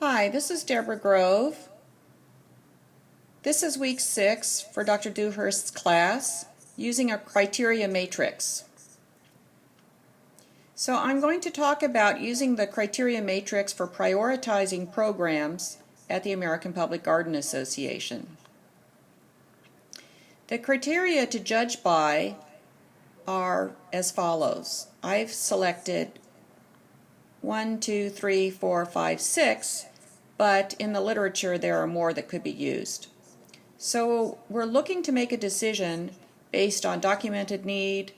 Hi, this is Deborah Grove. This is week 6 for Dr. Dewhurst's class using a criteria matrix. So I'm going to talk about using the criteria matrix for prioritizing programs at the American Public Garden Association. The criteria to judge by are as follows. I've selected 1, 2, 3, 4, 5, 6, but in the literature there are more that could be used. So we're looking to make a decision based on documented need,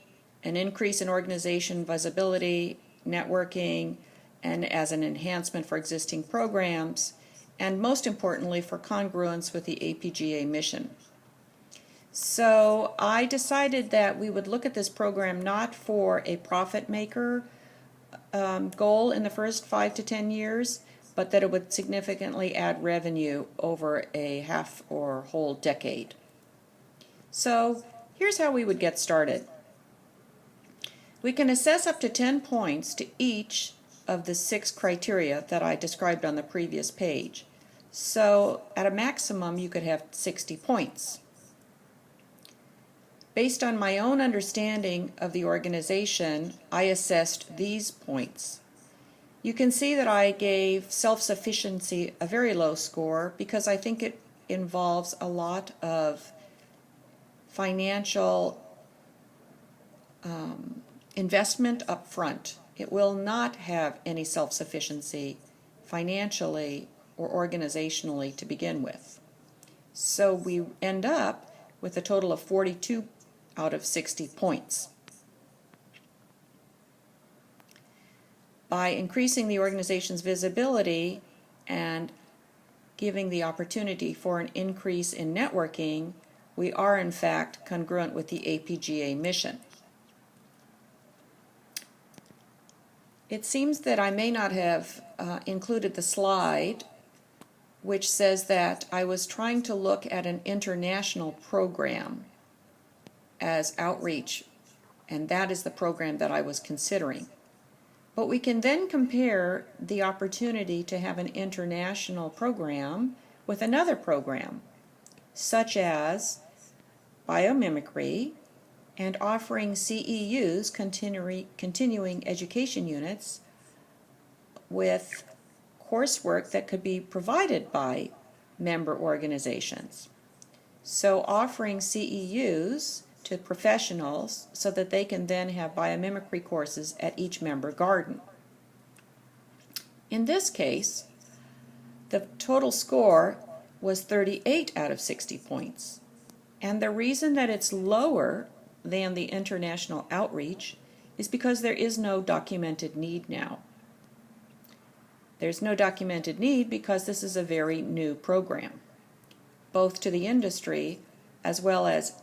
an increase in organization visibility, networking, and as an enhancement for existing programs, and most importantly for congruence with the APGA mission. So I decided that we would look at this program not for a profit maker goal in the first 5 to 10 years, but that it would significantly add revenue over a half or whole decade. So here's how we would get started. We can assess up to 10 points to each of the 6 criteria that I described on the previous page. So at a maximum you could have 60 points. Based on my own understanding of the organization, I assessed these points. You can see that I gave self-sufficiency a very low score because I think it involves a lot of financial investment up front. It will not have any self-sufficiency financially or organizationally to begin with. So we end up with a total of 42 out of 60 points. By increasing the organization's visibility and giving the opportunity for an increase in networking, we are in fact congruent with the APGA mission. It seems that I may not have included the slide which says that I was trying to look at an international program as outreach, and that is the program that I was considering. But we can then compare the opportunity to have an international program with another program, such as biomimicry and offering CEUs, continuing education units, with coursework that could be provided by member organizations. So offering CEUs to professionals so that they can then have biomimicry courses at each member garden. In this case, the total score was 38 out of 60 points. And the reason that it's lower than the international outreach is because there is no documented need now. There's no documented need because this is a very new program, both to the industry as well as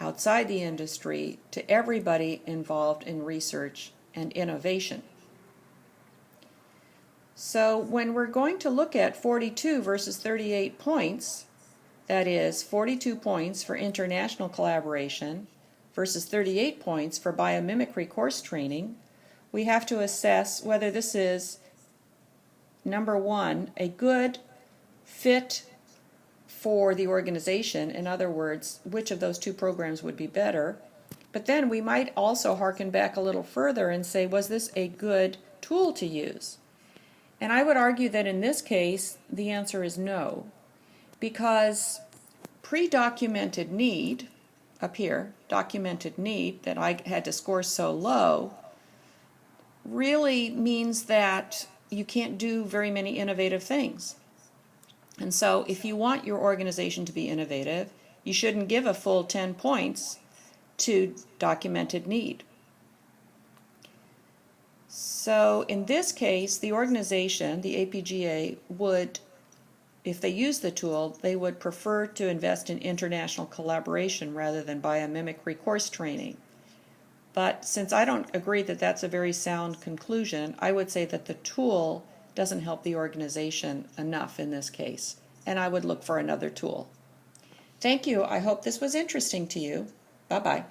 outside the industry, to everybody involved in research and innovation. So when we're going to look at 42 versus 38 points, that is 42 points for international collaboration versus 38 points for biomimicry course training, we have to assess whether this is, number one, a good fit for the organization. In other words, which of those two programs would be better. But then we might also hearken back a little further and say, was this a good tool to use? And I would argue that in this case, the answer is no, because pre-documented need, up here, documented need, that I had to score so low, really means that you can't do very many innovative things. And so if you want your organization to be innovative, you shouldn't give a full 10 points to documented need. So in this case, the organization, the APGA, would, if they use the tool, they would prefer to invest in international collaboration rather than biomimicry course training. But since I don't agree that that's a very sound conclusion, I would say that the tool doesn't help the organization enough in this case, and I would look for another tool. Thank you. I hope this was interesting to you. Bye-bye.